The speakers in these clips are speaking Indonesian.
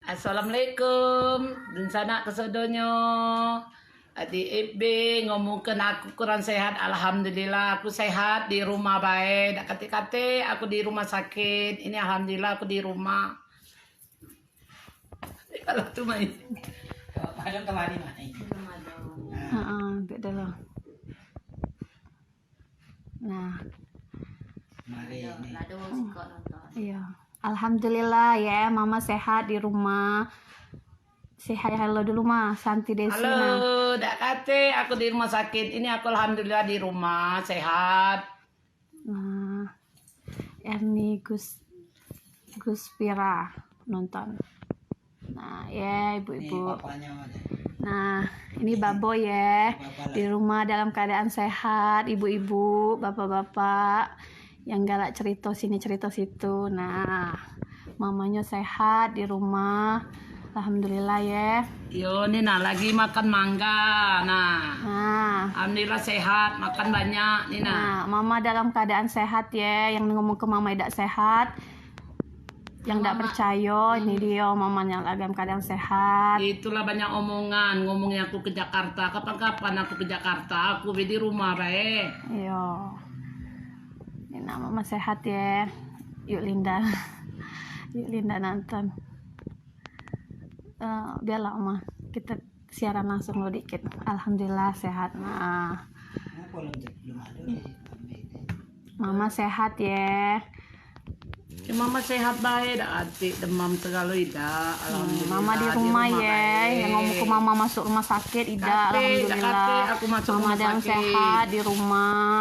Assalamualaikum. Dan sana kesedonyo. Di FB ngomongkan aku kurang sehat. Alhamdulillah aku sehat di rumah baik. Dak kate-kate aku di rumah sakit. Ini alhamdulillah aku di rumah. Kalau tuh main. Madam kemari main. Beda loh. Nah, Mari ini. iya. Alhamdulillah ya, Mama sehat di rumah. Sehat halo dulu mah, Santi Desi. Halo, dak kate aku di rumah sakit. Ini aku alhamdulillah di rumah sehat. Nah, Erni Gus Pira nonton. Nah, ya Ini ibu-ibu. papanya ada. Nah, ini Babo ya, di rumah dalam keadaan sehat, ibu-ibu, bapak-bapak, yang galak cerita sini cerita situ. Nah, mamanya sehat di rumah, alhamdulillah ya. Yo, ini nah lagi makan mangga. Nah, Nah, alhamdulillah sehat, makan banyak. Nih nah. mama dalam keadaan sehat ya, yang ngomong ke mama tidak sehat. Yang tidak percaya, ini dia mamanya dalam keadaan sehat. Itulah banyak omongan, ngomongnya aku ke Jakarta. Kapan-kapan aku ke Jakarta, aku di rumah baik. Iya. Ini mama sehat ya. Yuk Linda. Yuk Linda nonton. Biarlah Oma, kita siaran langsung lo dikit. Alhamdulillah sehat. Nah, Belum ada. mama sehat ya. Ya, mama sehat baik, dah adik demam segala ida. Alhamdulillah. Mama di rumah ya. baik. Yang ngomong ke mama masuk rumah sakit Ida. Kate, Alhamdulillah. kate, aku masuk Mama rumah dalam sakit. sehat di rumah.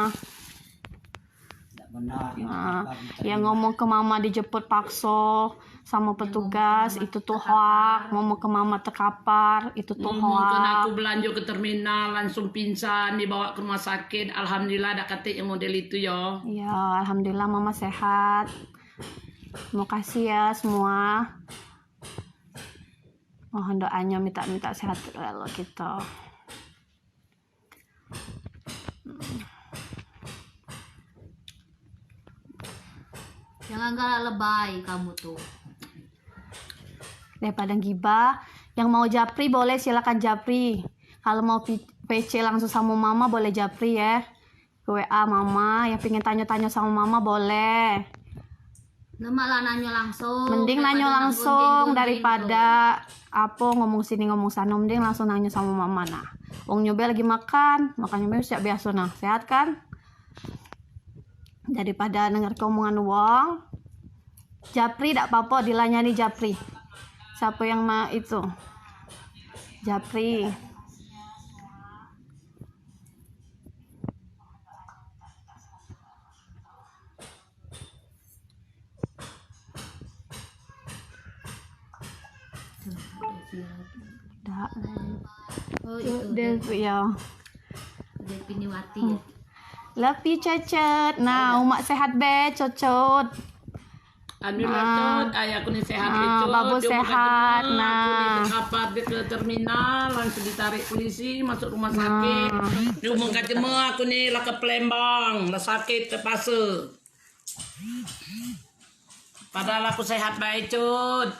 Tidak benar. Nah, yang ngomong ke mama dijemput paksa sama petugas itu tuh hoak. Ngomong ke mama terkapar itu tuh Ngomongkan hoak. aku belanja ke terminal langsung pingsan dibawa ke rumah sakit. Alhamdulillah ada kate yang model itu yo. Ya, alhamdulillah mama sehat. Terima kasih ya semua. Mohon doanya minta sehat kalau kita. Jangan galak lebay kamu tuh. Daripada gibah, yang mau japri boleh silakan japri. Kalau mau PC langsung sama mama boleh japri ya. Ke WA mama, yang pengen tanya-tanya sama mama boleh. Nah, malah nanya langsung. Mending daripada nanya nak langsung gunjing-gunjing daripada apa ngomong sini ngomong sana. Mending langsung nanya sama mama. Nah, wong nyoba lagi makan nyoba siap biasa. Nah, sehat kan? Daripada denger keomongan wong, japri tidak apa-apa, dilanyani japri. Siapa yang itu japri. Tidak. Oh, itu Devi ya. Deviniwati ya. Love you cocot. Nah, umak sehat be cocot. Alhamdulillah Cot, ayahku nih sehat Nah, Cot. Babu Dia sehat. Aku Nah. apa dia ke terminal langsung ditarik polisi masuk rumah sakit. Dia umum kata aku nih lah ke Palembang, lah sakit terpaksa. Padahal aku sehat baik Cot.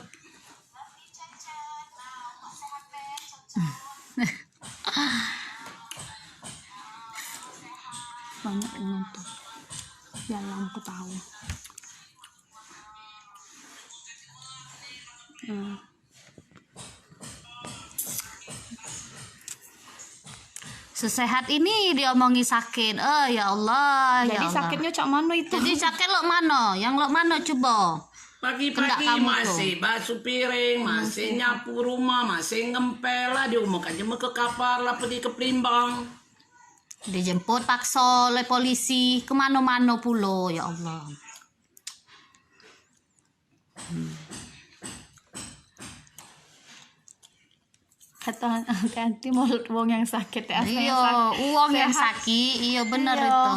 Banyak yang nonton. Ya lah, aku tahu. Sesehat ini diomongi sakit. Ya Allah, ya Jadi Allah. sakitnya cak mana itu? Jadi sakit lo mana? Yang lo mana coba? Kendak Pagi-pagi kamu masih basuh piring, masih nyapu rumah, masih ngempel lah. Dia umum aja ke kapal lah pergi ke Palembang. Dijemput paksa oleh polisi kemana-mana pulo, ya Allah. Kata ganti mulut wong yang sakit ya. Iya, uang yang Sehat. sakit, iya bener Iya. itu.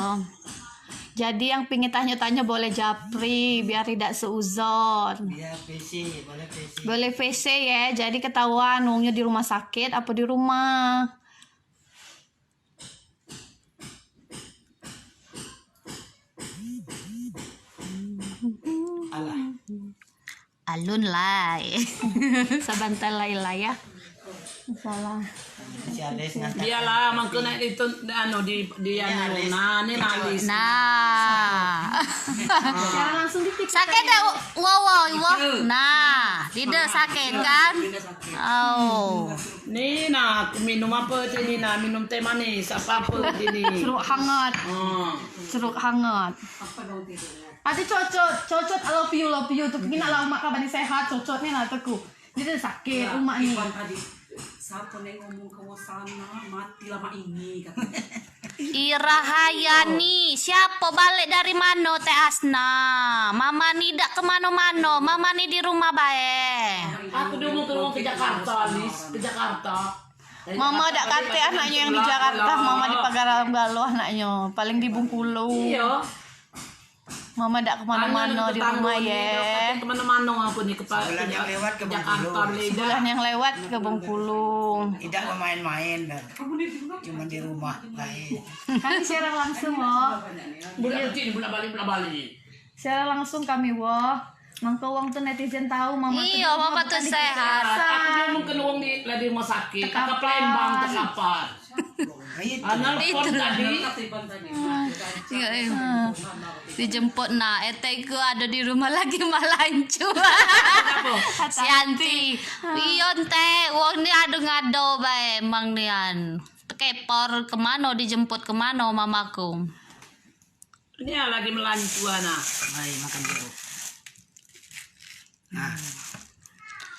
Jadi yang pingin tanya-tanya boleh japri biar tidak seuzon. Dia PC, boleh PC. Boleh VC ya. Jadi ketahuan wongnya di rumah sakit apa di rumah. Alah. alun lah. Sabantal Laila ya. Salah. Si Ales ngantar. Biarlah mangkena itu di nah ini nalis. Nah. Secara langsung di TikTok. Sakit dah. Wow. Nah, tidak sakit kan? Oh. Nih nah aku minum apa ini nah minum teh manis apa ini. Seruk hangat. Oh. Seruk hangat. Ada cocot I love you tuh kena lah mak kabar sehat cocotnya nah teku. Dia sakit umak nih. Siapa yang ngomong ke sana mati lama ini kata. Irahayani, siapa balik dari mana Teh Asna? Mama ni dak ke mana-mana, mama ni di rumah bae. Aku dulu ke Jakarta, Lis, ke Jakarta. Mama dak kate anaknya yang di Jakarta, mama di Pagaralam Galuh anaknya, paling di Bengkulu. Iya. Mama dak kemana-mana di rumah ya. Kemana-mana apa nih ke Bulan yang lewat ke Jakarta, Bengkulu. Leda. Bulan yang lewat ke Bengkulu. Tidak main-main dan cuma di rumah baik. Kan siaran langsung loh. Bulan Bali. Siaran langsung kami woh. Mangko wong tuh netizen tahu mama tuh. Iya, mama tuh sehat. Aku dulu ke uang di rumah sakit, ke Palembang, ke Kapar. Anak pun tadi. Dijemput nah, eteku ada di rumah lagi malancu. Si Anti. Iyon teh, wong ni ado-ngado bae emang nian. Tekepor kemana dijemput kemana mamaku. Ini lagi melancu anak. Mari makan dulu. Nah,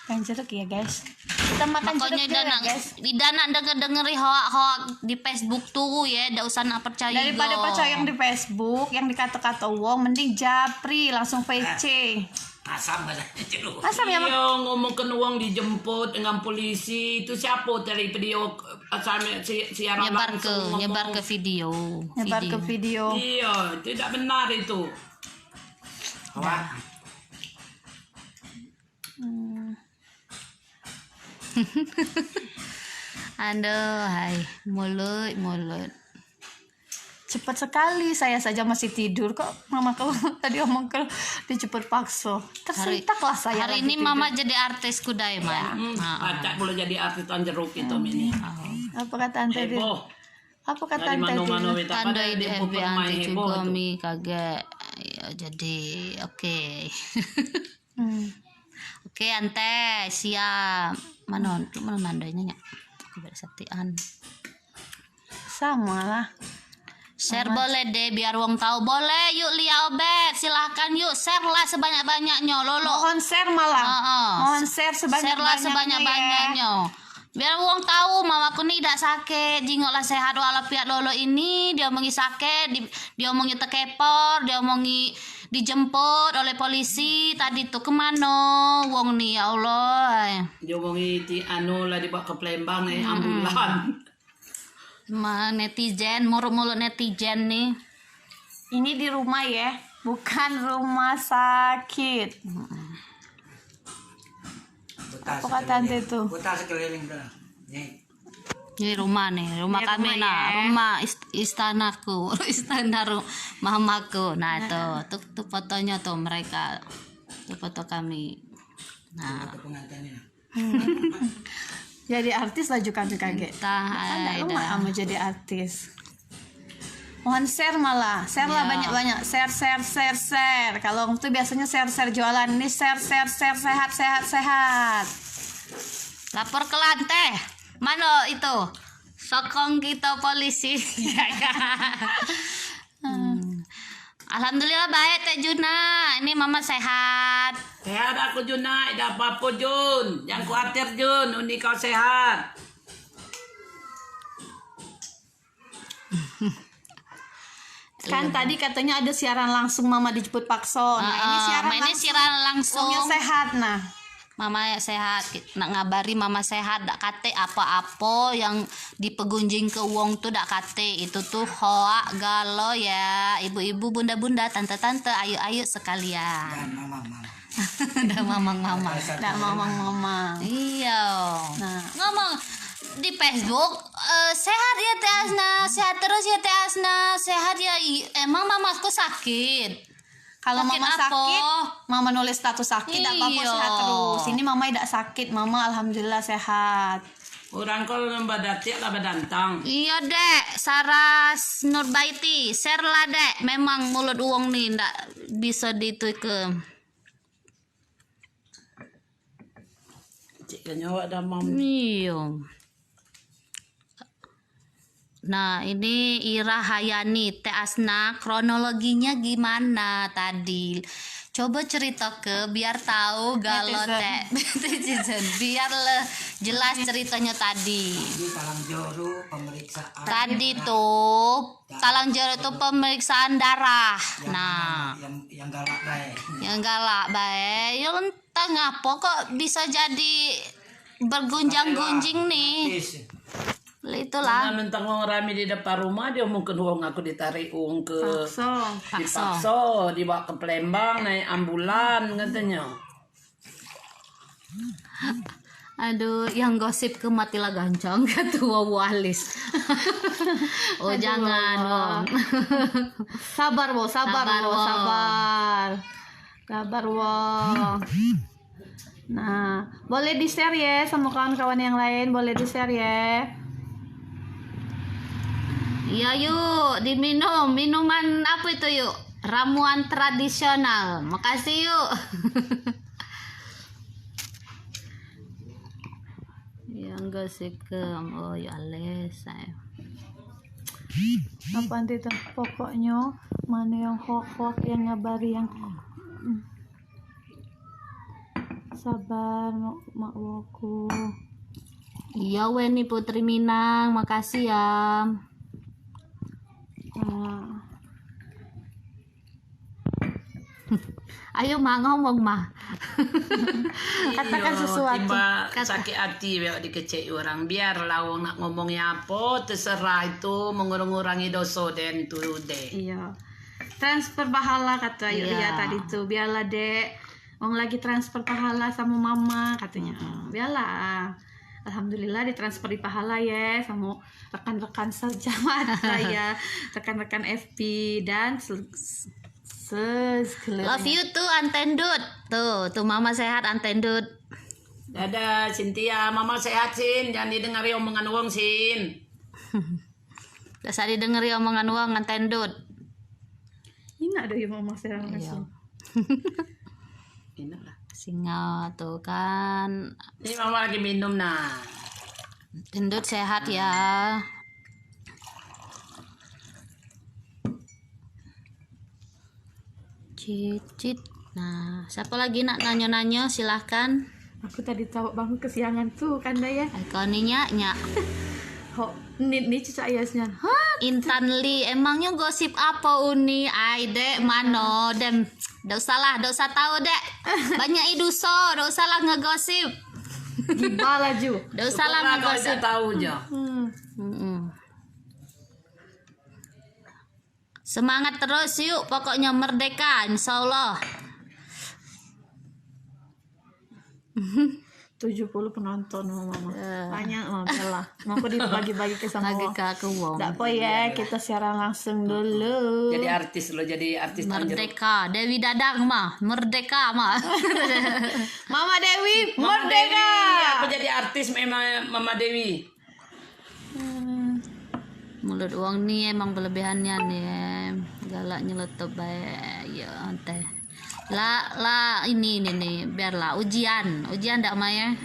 Kan jeruk ya guys. Kita makan Makanya jeruk ya guys. Dana denger-dengeri hoak di Facebook tuh ya, ndak usah nak percaya. Daripada percaya yang di Facebook, yang dikata-kata wong, mending japri langsung VC. asam katanya jeruk. Asam ya mak. Iya ngomong ke uang dijemput dengan polisi itu siapa dari video siaran langsung nyebar ke video. Nyebar ke video. Iya tidak benar itu. Wah, Aduh, hai, mulut. Cepat sekali, saya saja masih tidur kok mama kalau tadi omong kalau dijemput paksa. Tersentaklah saya. Hari lagi ini tidur. mama jadi artis kudai mah. Acak boleh jadi artis jeruk itu ini. Apa kata ante dia? Heboh. Apa kata Dari ante mano-mano dia? kita pada Tandai di jemput FB pemain anti heboh juga itu. mi kagak. Ya, jadi oke. Oke ante siap. Mana nandainya nya? Aku bersatian. Sama lah. Share boleh deh biar wong tahu. Boleh yuk Lia Obet, silahkan yuk share lah sebanyak-banyaknya lolo. Mohon share malah. Mohon share Share lah sebanyak-banyaknya. sebanyak-banyaknya. Biar wong tahu mamaku nih tidak sakit, jingoklah sehat walafiat lolo ini. Dia omongi sakit, dia omongi tekepor, dia omongi dijemput oleh polisi. Tadi tuh kemana wong nih ya Allah. Dia omongi ti anu lah dibawa ke Palembang nih ambulan. Netizen, mulut-mulut netizen nih. Ini di rumah ya, bukan rumah sakit. Apa kata ante tuh? Putar sekeliling tuh. Nih. Ini rumah nih, rumah Ini kami rumah nah, ya. rumah istanaku, istana mamaku. Nah tuh fotonya tuh mereka, tuh foto kami. Nah, Itu pengantinnya. Jadi artis lah juga kaget. Ada rumah kamu jadi artis. Mohon share malah, share lah Ya. banyak-banyak, share. Kalau itu biasanya share jualan, ini share sehat. lapor ke lantai. Mana itu? Sokong kita polisi. Alhamdulillah baik Teh Juna. Ini mama sehat. Sehat aku Jun, tidak apa-apa Jun. Jangan khawatir Jun, ini kau sehat. Kan tadi katanya ada siaran langsung mama dijemput paksa. Nah, ini siaran ini langsung. siaran langsung. Wongnya sehat nah. Mama sehat, nak ngabari mama sehat, dak kate apa-apa yang dipegunjing ke wong tuh dak kate itu tuh hoak galo ya, ibu-ibu, bunda-bunda, tante-tante, ayo-ayo sekalian. Dan mama. Udah mamang-mamang. Nah, mama. Iya. Nah. Ngomong di Facebook, sehat ya Teh Asna, sehat terus ya Teh Asna, sehat ya. Emang mamaku sakit. Kalau Sakit mama apa? sakit, mama nulis status sakit, tidak apa-apa, Iya. sehat terus. Ini mama tidak sakit, mama alhamdulillah sehat. Orang kalau nambah datik lah badantang. Iya dek, Saras Nurbaiti, share lah dek. Memang mulut uang nih ndak bisa dituike. Cik nyawa dah mam. Iya. Nah ini Ira Hayani, Teh Asna, kronologinya gimana tadi? Coba cerita biar tahu galau Teh netizen, biar jelas ceritanya tadi. Ini Talang Joro pemeriksaan. Tadi tuh Talang Jero tuh pemeriksaan darah. Nah, Yang galak baik. yang galak baik. Ya entah ngapa kok bisa jadi bergunjang-gunjing nih. Tis. Itulah. Mentang orang rame di depan rumah dia mungkin uang aku ditarik uang ke dipaksa dibawa ke Palembang naik ambulan katanya. Aduh, yang gosip ke Matila Gancong ketua Walis. Oh jangan, Wong. Sabar, Wo, sabar, Sabar, Wo, Wo. sabar. Sabar, Wo. Nah, boleh di-share ya sama kawan-kawan yang lain, boleh di-share ya. Ya yuk, diminum. Minuman apa itu yuk? Ramuan tradisional. Makasih yuk. Yang gosip ke oh ya les saya. Apa nanti tuh? Pokoknya mana yang hoax yang ngabari yang sabar mak woku. Iya Weni Putri Minang, makasih ya. Nah, Ayo mah ngomong mah. katakan Iya, sesuatu. Tiba sakit hati biar dikecek orang. Biar lawang nak ngomongnya apa, terserah itu mengurangi dosa dan tu deh. Iya. Transfer pahala kata Iya. Yulia tadi tuh. Biarlah Dek. Wong lagi transfer pahala sama mama katanya. Biarlah. Alhamdulillah ditransfer di pahala ya sama rekan-rekan sejawat saya, rekan-rekan FP dan Love you tuh Antendut. Tuh mama sehat Antendut. Dadah Cynthia, mama sehat Sin, jangan didengari omongan uang Sin. Dasar didengeri omongan uang Antendut. Ini ada yang mama saya Iya. langsung. Inilah. Singa tuh kan. Ini mama lagi minum nah. Antendut sehat ya. Cicit. Nah, siapa lagi nak nanya-nanya silahkan. Aku tadi tahu bangun kesiangan tuh kan ya. Ikoninya nya. Kok ini cucu ayasnya. Hah? Intan Lee, emangnya gosip apa Uni? Ay dek, mano dem. Nggak usah tahu dek. Banyak iduso, nggak usah lah ngegosip. Gimana Ju? Nggak usah lah Syukurlah kau ngegosip. tidak tahu aja. Mm-mm. Semangat terus yuk, pokoknya merdeka, insya Allah. 70 penonton mama. Banyak mama lah. Mau aku dibagi-bagi ke sama Lagi wong. ke wong. Nggak apa ya, kita siaran langsung dulu. Jadi artis lo, jadi artis Tanjung. Merdeka, Dewi Dadang mah, merdeka mah. Mama Dewi, Mama merdeka. Dewi, aku jadi artis memang Mama Dewi. Mulut uang nih emang berlebihannya nih, galaknya letup baik, ya teh. Lah ini nih, biarlah ujian ndak Maya.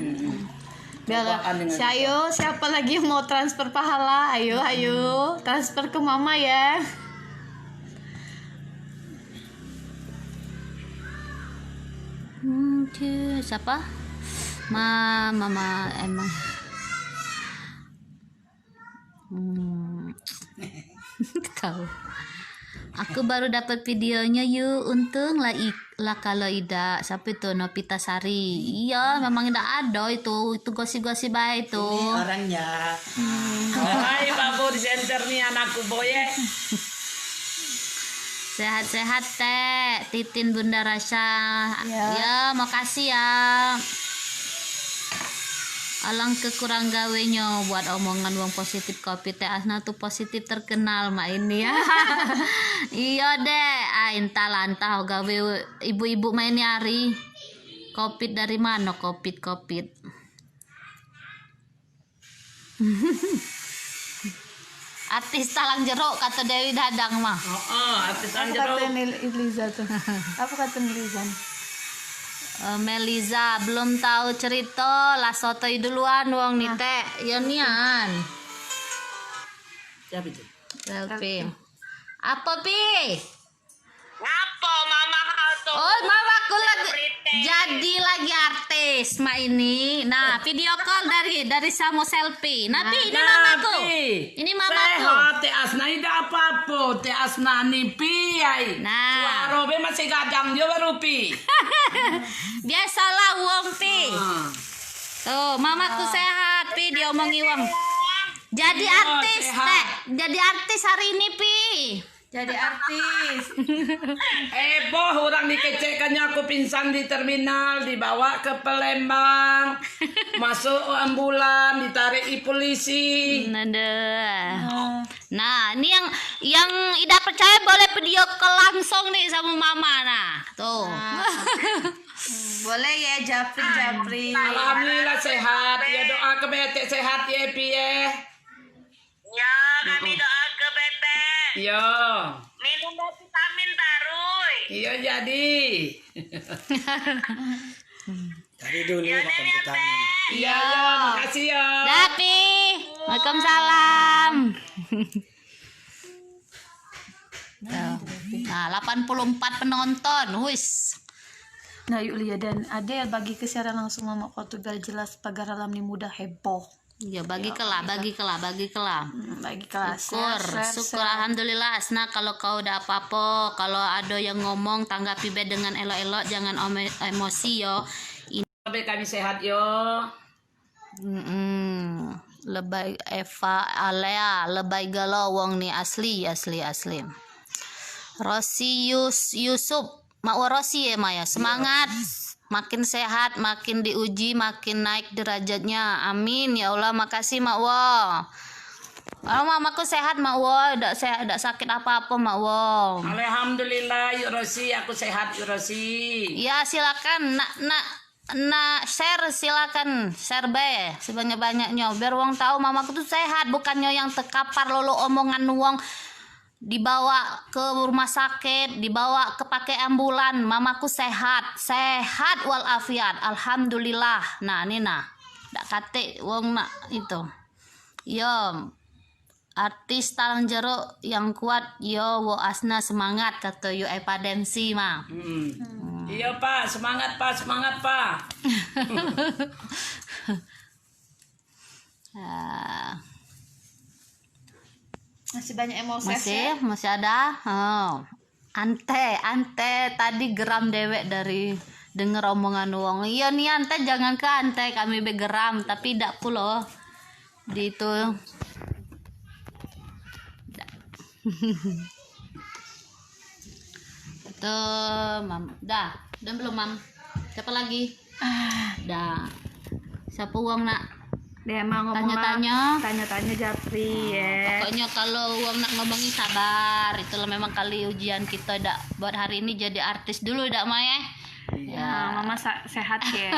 Biar Apaan dengan ayo siapa lagi yang mau transfer pahala? Ayo transfer ke mama ya. Siapa? Mama emang. Tahu. Aku baru dapat videonya yuk. Untung lah kalau Ida siapa itu Novita Sari. Iya, memang tidak ada itu gosip-gosip baik itu. Ini orangnya. Hai babu di center nih anakku boye. Sehat-sehat teh, Titin Bunda Rasha. Ya. Ya, makasih ya. Alangkah kurang gawenya buat omongan wong positif kopi. Teh Asna tuh positif terkenal mak ini ya. Iya deh, entah lantah gawe ibu-ibu main hari. Covid dari mana covid? Artis talang jeruk kata Dewi Dadang mah. Artis Apa Anjero. kata Liza tuh? Apa kata Liza? Meliza belum tahu cerita lah sotoi duluan wong nih teh. Ya nian. Siapa itu? Selfie. Apa pi? Ngapo mama tuh? Oh mamaku lagi jadi lagi artis mak ini. Nah video call dari Samo selfie. Nah pi ini mamaku. Ini mamaku. Sehat, Teh Asna tidak apa-apa. Teh Asna nih pi ai. Nah. Suara be masih gadang dia baru pi. Biasalah wong pi. Ah. Tuh mamaku sehat pi diomongi wong. Jadi artis sehat. teh. Jadi artis hari ini pi. Jadi artis. Boh orang dikecekkannya aku pingsan di terminal, dibawa ke Palembang, masuk ambulan, ditarik polisi. Nah, ini yang tidak percaya boleh video call langsung nih sama mama nah. Tuh. Boleh ya Japri. Alhamdulillah sehat. Ya doa ke bete sehat ya pi ya. Ya, kami doa ke Bete. Yo. Minum vitamin taruy. Iya jadi. Tadi dulu makan vitamin. Iya ya, makasih ya. Dapi. Waalaikumsalam. Nah, 84 penonton. Wis. Nah Yulia dan Adel bagi ke siaran langsung Mama Portugal jelas pagar alam ni mudah heboh. Ya bagi kelah. Bagi kelas. Syukur alhamdulillah Asna kalau kau udah apa-apa, kalau ada yang ngomong tanggapi be dengan elok-elok, jangan emosi yo. Sampai kami sehat yo. Lebay Eva Alea, lebay galau wong nih asli. Rosi Yusuf, Mak Rosi ya Maya, semangat. Makin sehat, makin diuji, makin naik derajatnya. Amin ya Allah, makasih Mak Wo. Kalau mamaku sehat Mak Wo, tidak sakit apa-apa Mak Wo. Alhamdulillah yuk Rosi, aku sehat yuk Rosi. Ya silakan nak share, silakan share be sebanyak-banyaknya biar wong tahu mamaku tuh sehat, bukannya yang terkapar lolo omongan wong. Dibawa ke rumah sakit, dibawa ke pakai ambulan, mamaku sehat walafiat, alhamdulillah. Nah ini nah, dak kate wong nak itu. Yo, artis talang jeruk yang kuat, yo wo Asna semangat kata yo epadensi mah. Iya Pak, semangat Pak. Masih banyak emosi ya? Masih ada. Ante tadi geram dewek dari denger omongan wong. Iya nih ante jangan ke ante kami begeram tapi dak pulo di itu. Tuh, mam. Dah belum mam. Siapa lagi? Dah. Siapa uang nak? Dia emang ngomong tanya-tanya Japri ya. Pokoknya kalau uang nak ngomongin sabar, itulah memang kali ujian kita dak buat hari ini jadi artis dulu dak Maya. Ya, Mama sehat ya.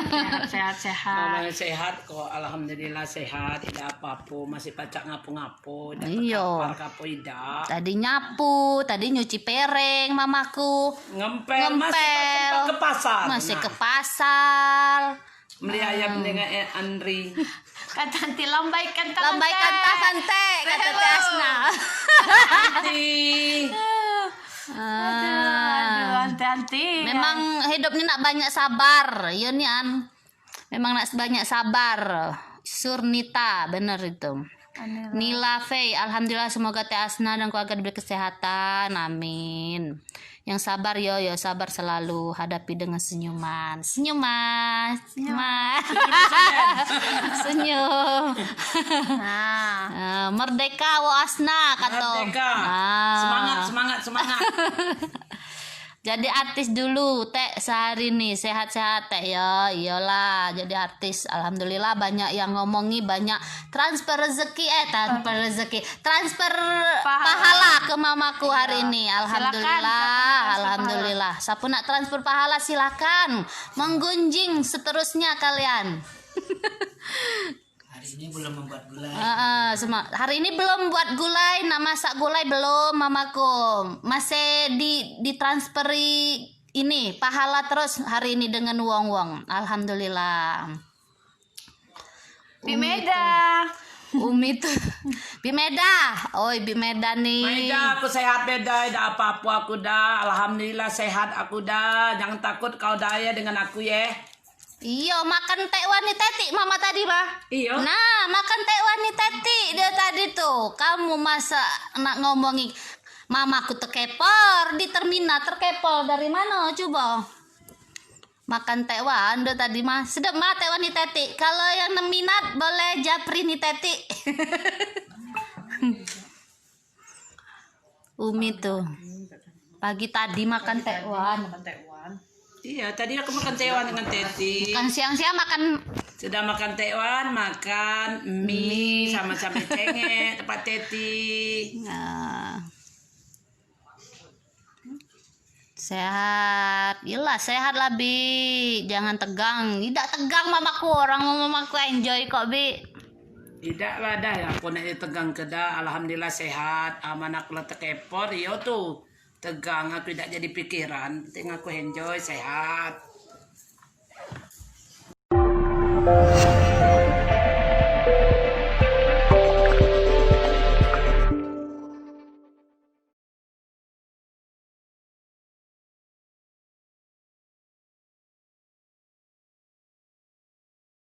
Sehat. Mama sehat kok, alhamdulillah sehat, tidak apa-apa, masih pacak ngapu-ngapu, Iyo. kapo tidak. Tadi nyapu, tadi nyuci piring mamaku. Ngempel. Masih ke pasar. Masih ke pasar. Beli ayam dengan Andri. Kata lambaikan Tante kata Teh Asna. Anti. Memang hidup ini nak banyak sabar, ya nian. Memang nak banyak sabar. Surnita, bener itu. Nila Fei, alhamdulillah semoga Teh Asna dan keluarga diberi kesehatan, amin. Yang sabar yo sabar selalu, hadapi dengan senyuman. Senyum. Merdeka wo Asna kata. Merdeka. Semangat. Jadi artis dulu teh sehari nih sehat-sehat teh ya iyalah jadi artis alhamdulillah banyak yang ngomongi banyak transfer pahala ke mamaku hari ini alhamdulillah siapa nak transfer pahala silakan menggunjing seterusnya kalian. Hari ini belum membuat gulai. Hari ini belum buat gulai, nak masak gulai belum mamaku. Masih ditransferi ini pahala terus hari ini dengan uang-uang. Alhamdulillah. Bimeda. Umi tuh Bimeda. Oi Bimeda nih. Beda, aku sehat beda, tidak apa-apa aku dah. Alhamdulillah sehat aku dah. Jangan takut kau daya dengan aku ya. Iya makan tekwan nih teti mama tadi mah. Iya. Nah makan tekwan nih teti dia tadi tuh. Kamu masa nak ngomongi mamaku terkepor di terminal terkepor dari mana coba? Makan tekwan dia tadi mah sedap mah tekwan nih teti. Kalau yang minat boleh japri nih teti. Umi tuh pagi tadi makan tekwan. Iya, tadi aku makan tekwan dengan Teti. Kan siang-siang makan Sudah makan tekwan, makan mie sama cabai cengek tempat Teti. nah, sehat. Iyalah sehat lah Bi. Jangan tegang. Tidak tegang mamaku. Orang mamaku enjoy kok Bi. Tidak lah dah, aku nak tegang ke dah. Alhamdulillah sehat. Aman aku lah terkepor, yo tuh. Tegang aku tidak jadi pikiran. Penting aku enjoy sehat.